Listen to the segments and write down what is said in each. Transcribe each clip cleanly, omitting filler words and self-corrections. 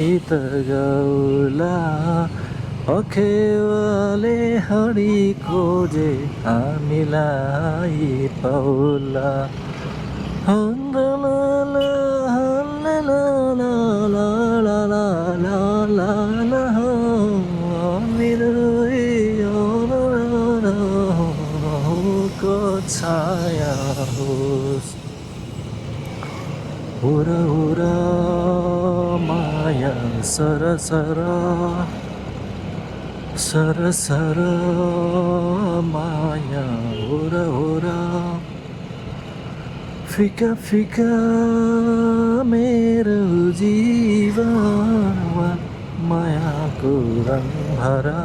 त गौला अखेवाले हडी खोजे हामीलाई पाउला को छाया होस् हुरा हुरा माया सरसर सरसर माया हुरा हुरा फिका फिका मेरो जीवनमा मायाको रङ भरा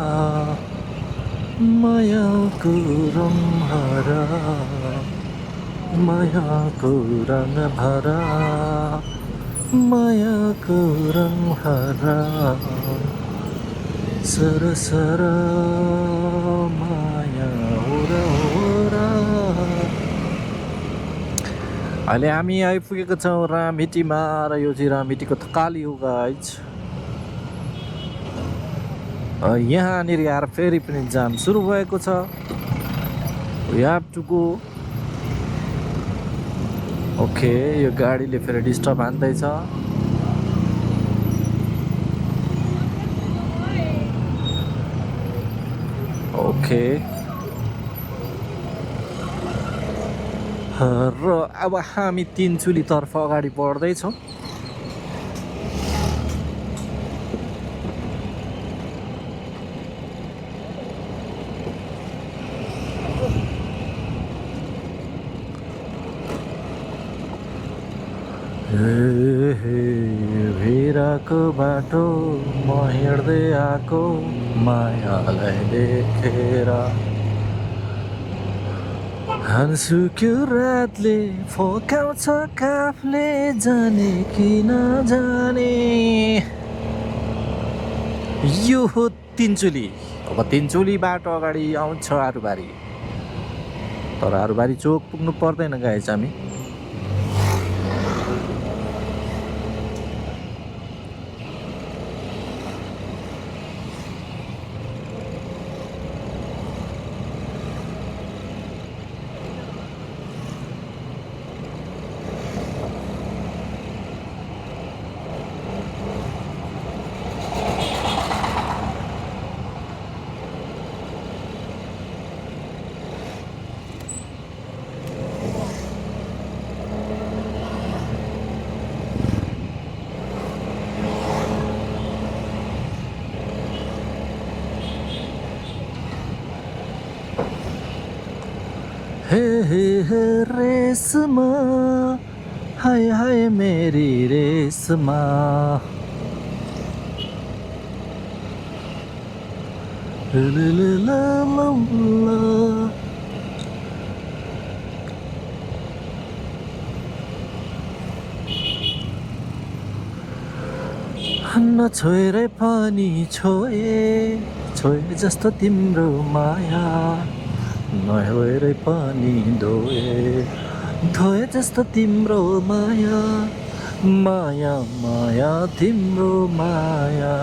मायाको रङ भरा मायाको रङ भरा मायाको रङ भरा सरसर माया हुरा हुरा। अहिले हामी आइपुगेको छौँ रामहिटीमा र यो चाहिँ रामहिटीको थकाली हो गाइज। यहाँनिर आएर फेरि पनि जाम सुरु भएको छ। We have to go. Okay यो गाडीले फेरि डिस्टर्ब हान्दैछ। ओके र अब हामी तिनचुलीतर्फ अगाडि बढ्दैछौँ। भिराको बाटो म हिँड्दै आएको मायालाई देखेर हाँसु क्यो रातले फोकाउँछ काफले जाने कि नजाने। यो हो तिनचुली। अब तिनचुली बाटो अगाडि आउँछ आरुबारी, तर आरुबारी चोक पुग्नु पर्दैन गाइस हामी। हे रेशमा हाय हाय मेरी रेशमा ला ला ला ला। नछोएरै पनि छोए छोए जस्तो तिम्रो माया नहोएरै पनि धोए धोए जस्तो तिम्रो माया माया माया तिम्रो माया।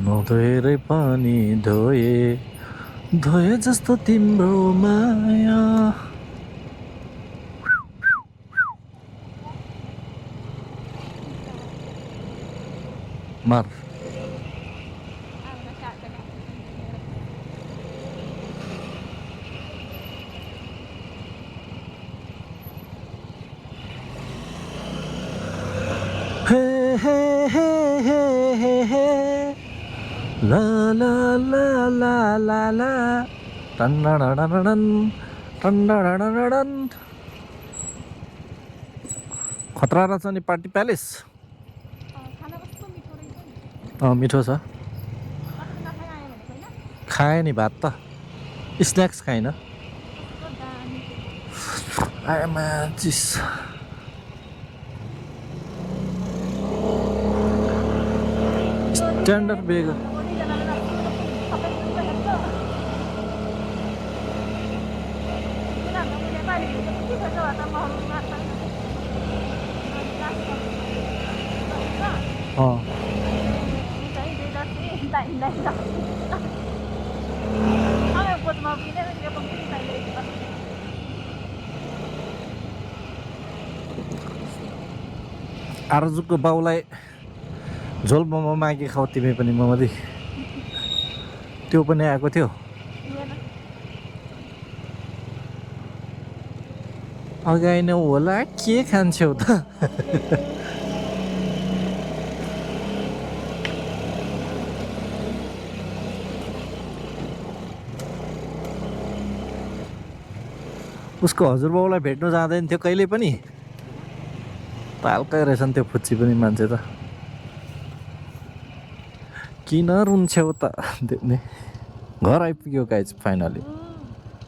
नधोएरै पनि धोए धोए जस्तो तिम्रो माया। मार हे हे हे हे हे हे ला ला ला ला ला ला टन्डडडडडन टन्डडडडन। खतरा रहेछ नि पार्टी प्यालेस। मिठो छ। खाएँ नि भात त, स्न्याक्स खाइन। आमा चिस स्ट्यान्डर्ड बेग आरजुको बाउलाई झोल मोमो मागी खाऊ तिमी पनि ममदी त्यो पनि आएको थियो अगाडि नै होला के खान्छौ त उसको हजुरबाउलाई भेट्नु जाँदैन थियो कहिले पनि तालकै रहेछन् त्यो फुच्ची पनि मान्छे त किन रुन्छौ त घर आइपुग्यो गाइज फाइनली